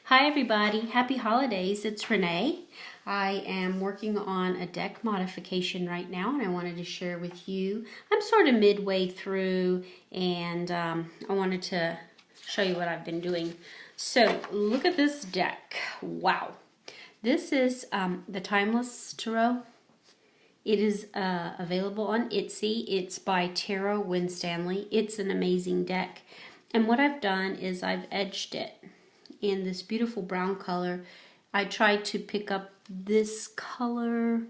Hi everybody, happy holidays. It's Renee. I am working on a deck modification right now and I wanted to share with you. I'm sort of midway through and I wanted to show you what I've been doing. So look at this deck. Wow. This is the Timeless Tarot. It is available on Etsy. It's by Tara Winstanley. It's an amazing deck. And what I've done is I've edged it in this beautiful brown color. I tried to pick up this color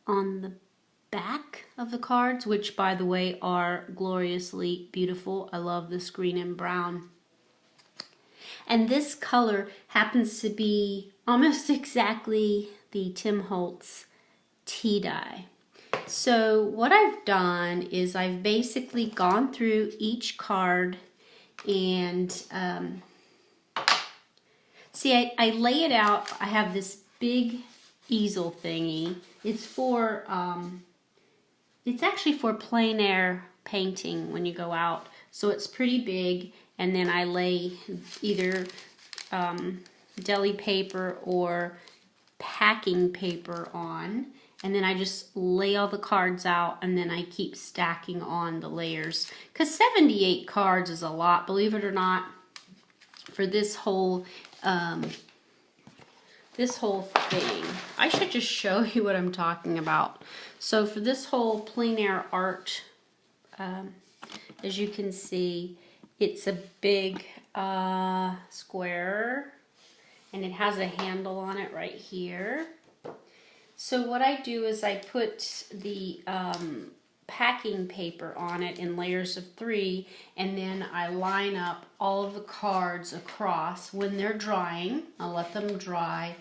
on the back of the cards, which by the way are gloriously beautiful. I love this green and brown. And this color happens to be almost exactly the Tim Holtz Tea dye. So what I've done is I've basically gone through each card and see, I lay it out. I have this big easel thingy. It's for, it's actually for plein air painting when you go out. So it's pretty big, and then I lay either deli paper or packing paper on, and then I just lay all the cards out, and then I keep stacking on the layers. Because 78 cards is a lot, believe it or not, for this whole thing. I should just show you what I'm talking about. So for this whole plein air art, as you can see, it's a big square, and it has a handle on it right here. So what I do is I put the packing paper on it in layers of 3, and then I line up all of the cards across. When they're drying, I'll let them dry.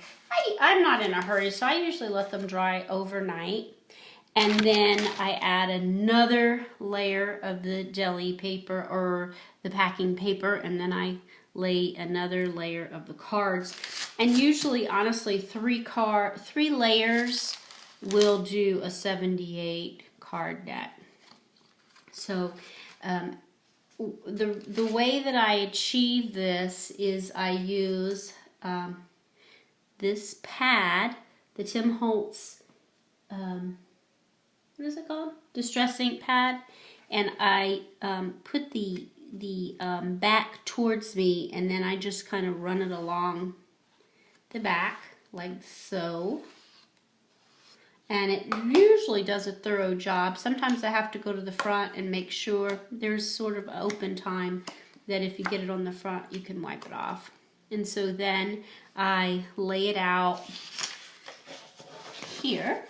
I'm not in a hurry, so I usually let them dry overnight. And then I add another layer of the deli paper or the packing paper, and then I lay another layer of the cards. And usually, honestly, 3 layers will do a 78 card deck. So the way that I achieve this is I use this pad, the Tim Holtz, what is it called? Distress ink pad, and I put the back towards me, and then I just kind of run it along the back like so. And it usually does a thorough job. Sometimes I have to go to the front and make sure there's sort of open time that if you get it on the front, you can wipe it off. And so then I lay it out here.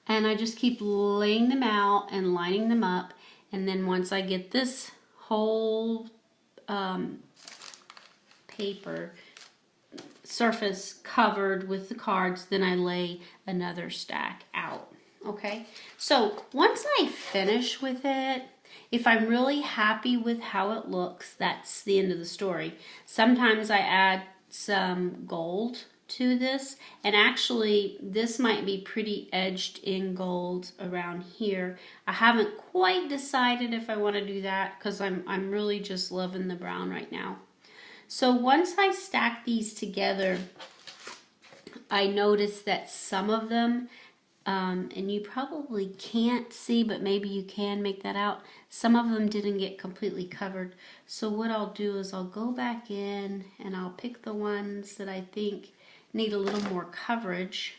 And I just keep laying them out and lining them up. And then once I get this whole paper surface covered with the cards, then I lay another stack out. Okay, so once I finish with it, if I'm really happy with how it looks, that's the end of the story. Sometimes I add some gold to this, and actually this might be pretty edged in gold around here. I haven't quite decided if I want to do that because I'm really just loving the brown right now. So once I stack these together, I noticed that some of them, and you probably can't see, but maybe you can make that out, some of them didn't get completely covered. So what I'll do is I'll go back in and I'll pick the ones that I think need a little more coverage,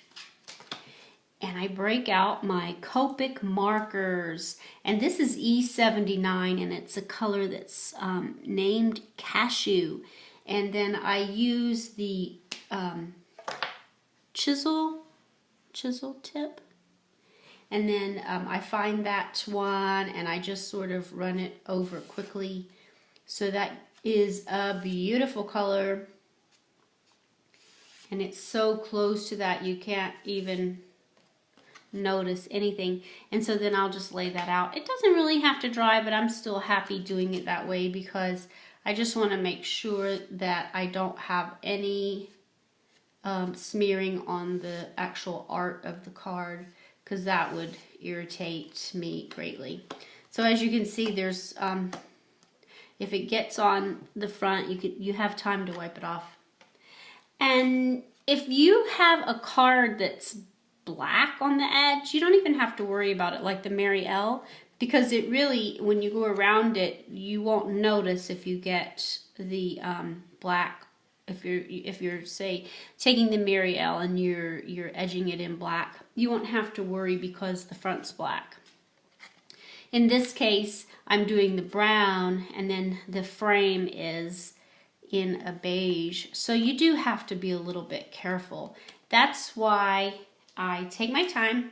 and I break out my Copic markers, and this is E79, and it's a color that's named Cashew. And then I use the chisel tip, and then I find that one, and I just sort of run it over quickly. So that is a beautiful color, and it's so close to that you can't even notice anything. And so then I'll just lay that out. It doesn't really have to dry, but I'm still happy doing it that way because I just want to make sure that I don't have any smearing on the actual art of the card, because that would irritate me greatly. So as you can see, there's If it gets on the front, you have time to wipe it off. And if you have a card that's black on the edge, you don't even have to worry about it, like the Mary L, because it really, when you go around it, you won't notice if you get the black. If you're say taking the Mary L and you're edging it in black, you won't have to worry because the front's black. In this case, I'm doing the brown, and then the frame is in a beige. So you do have to be a little bit careful. That's why I take my time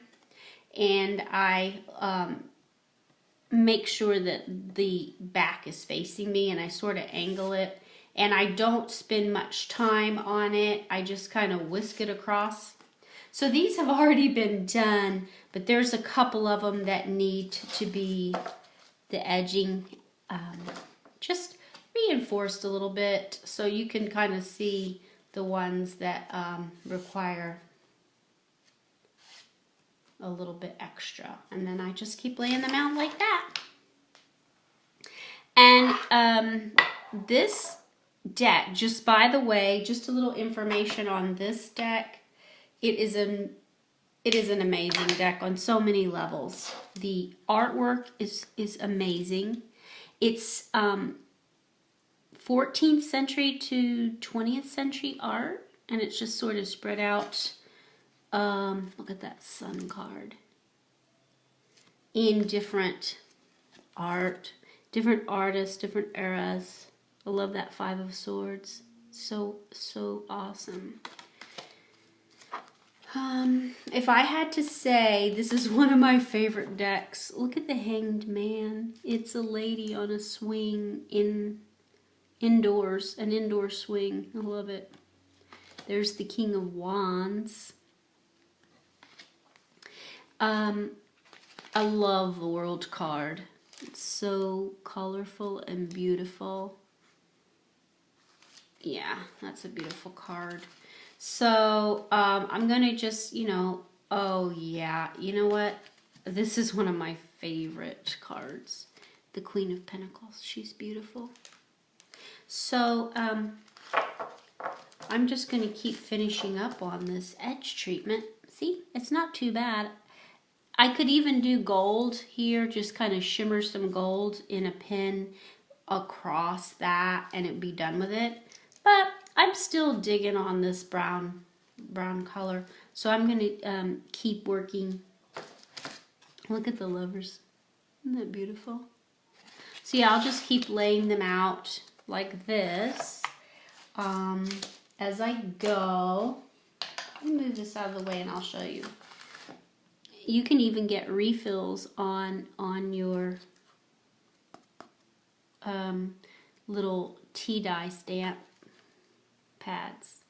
and I make sure that the back is facing me, and I sort of angle it. And I don't spend much time on it. I just kind of whisk it across. So these have already been done, but there's a couple of them that need to be the edging just reinforced a little bit, so you can kind of see the ones that require a little bit extra. And then I just keep laying them out like that. And this deck, just by the way, just a little information on this deck, it is an amazing deck on so many levels. The artwork is amazing. It's 14th century to 20th century art, and it's just sort of spread out. Look at that sun card. In different art, different artists, different eras. I love that Five of Swords. So awesome. If I had to say, this is one of my favorite decks. Look at the Hanged Man. It's a lady on a swing indoors, an indoor swing. I love it. There's the King of Wands. I love the World card. It's so colorful and beautiful. Yeah, that's a beautiful card. So I'm going to just, oh yeah, you know what? This is one of my favorite cards. The Queen of Pentacles. She's beautiful. So I'm just going to keep finishing up on this edge treatment. See, it's not too bad. I could even do gold here, just kind of shimmer some gold in a pen across that, and it'd be done with it. But I'm still digging on this brown color, so I'm going to keep working. Look at the lovers. Isn't that beautiful? So yeah, I'll just keep laying them out like this as I go. Let me move this out of the way and I'll show you. You can even get refills on your little tea dye stamp pads,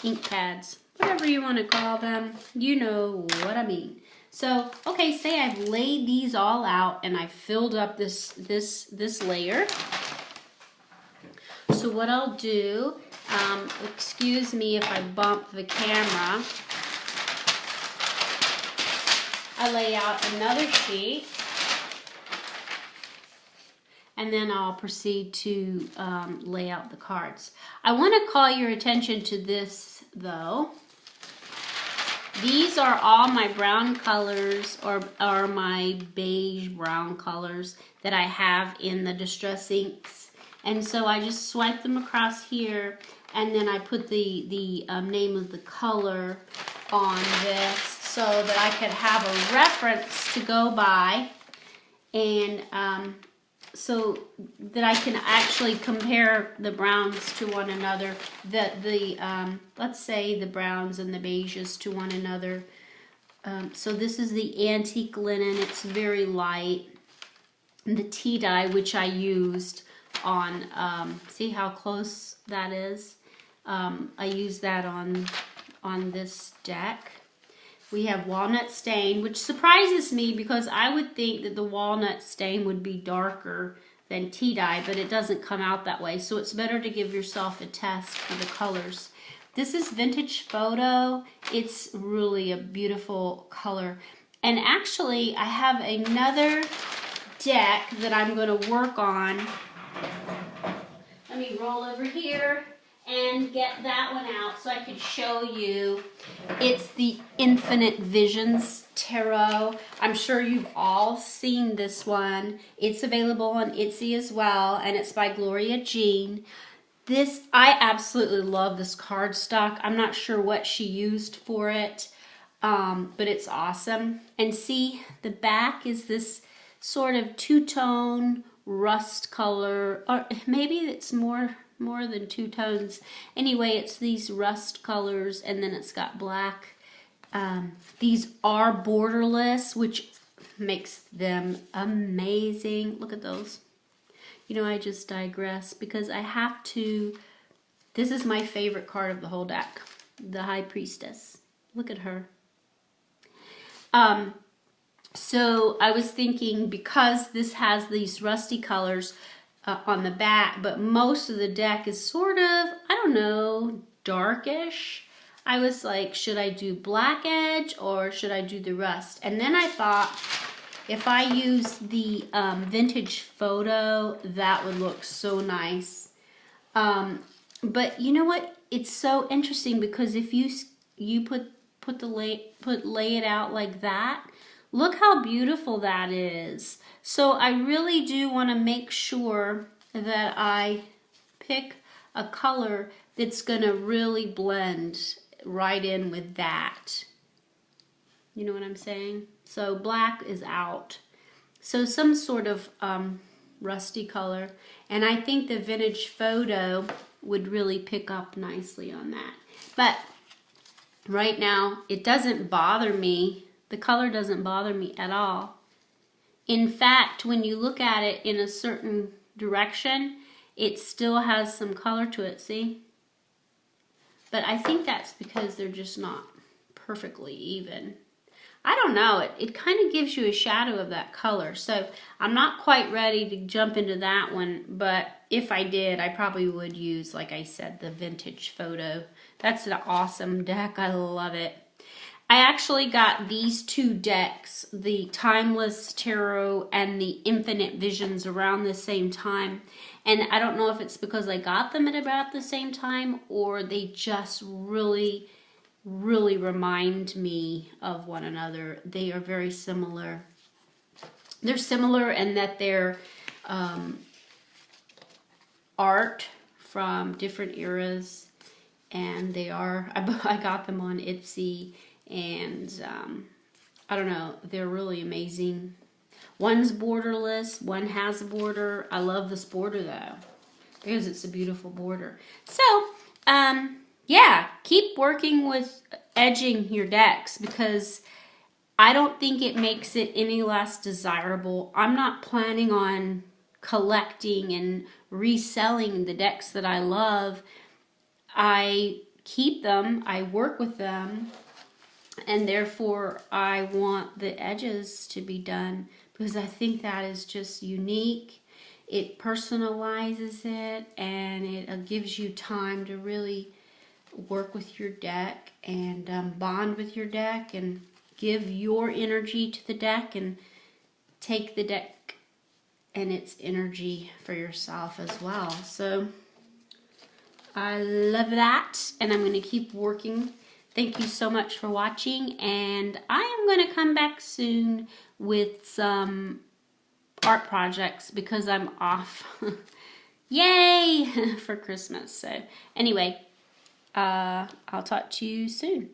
ink pads, whatever you want to call them. You know what I mean. So, okay, say I've laid these all out and I've filled up this layer. So what I'll do, excuse me if I bump the camera, I lay out another sheet, and then I'll proceed to lay out the cards. I want to call your attention to this though. These are all my brown colors, or my beige brown colors that I have in the Distress Inks. And so I just swipe them across here, and then I put the name of the color on this so that I could have a reference to go by, and so that I can actually compare the browns to one another, let's say the browns and the beiges to one another. So this is the antique linen. It's very light. And the tea dye, which I used on, see how close that is? I used that on this deck. We have walnut stain, which surprises me because I would think that the walnut stain would be darker than tea dye, but it doesn't come out that way. So it's better to give yourself a test for the colors. This is Vintage Photo. It's really a beautiful color. And actually, I have another deck that I'm going to work on me roll over here and get that one out so I can show you. It's the Infinite Visions Tarot. I'm sure you've all seen this one. It's available on Etsy as well, and it's by Gloria Jean. I absolutely love this cardstock. I'm not sure what she used for it, but it's awesome. And see, the back is this sort of two-tone rust color, or maybe it's more than two tones. Anyway, it's these rust colors, and then it's got black. These are borderless, which makes them amazing. Look at those. You know, I just digress because I have to. This is my favorite card of the whole deck, the High Priestess. Look at her. So I was thinking, because this has these rusty colors on the back, but most of the deck is sort of, I don't know, darkish. I was like, should I do black edge or should I do the rust? And then I thought, if I use the vintage photo, that would look so nice. But you know what? It's so interesting because if you lay it out like that, look how beautiful that is. So I really do want to make sure that I pick a color that's going to really blend right in with that. You know what I'm saying? So black is out. So some sort of rusty color. And I think the vintage photo would really pick up nicely on that. But right now, it doesn't bother me. The color doesn't bother me at all. In fact, when you look at it in a certain direction, it still has some color to it, see? But I think that's because they're just not perfectly even. I don't know, it kind of gives you a shadow of that color. So I'm not quite ready to jump into that one, but if I did, I probably would use, like I said, the vintage photo. That's an awesome deck, I love it. I actually got these two decks, the Timeless Tarot and the Infinite Visions, around the same time. And I don't know if it's because I got them at about the same time or they just really remind me of one another. They are very similar. They're similar in that they're art from different eras. And they are, I got them on Etsy. And I don't know, they're really amazing. One's borderless, one has a border. I love this border though, because it's a beautiful border. So, yeah, keep working with edging your decks, because I don't think it makes it any less desirable. I'm not planning on collecting and reselling the decks that I love. I keep them, I work with them, and therefore I want the edges to be done because I think that is just unique. It personalizes it, and it gives you time to really work with your deck and bond with your deck and give your energy to the deck and take the deck and its energy for yourself as well. So I love that, and I'm going to keep working. Thank you so much for watching, and I am going to come back soon with some art projects because I'm off. Yay! For Christmas. So anyway, I'll talk to you soon.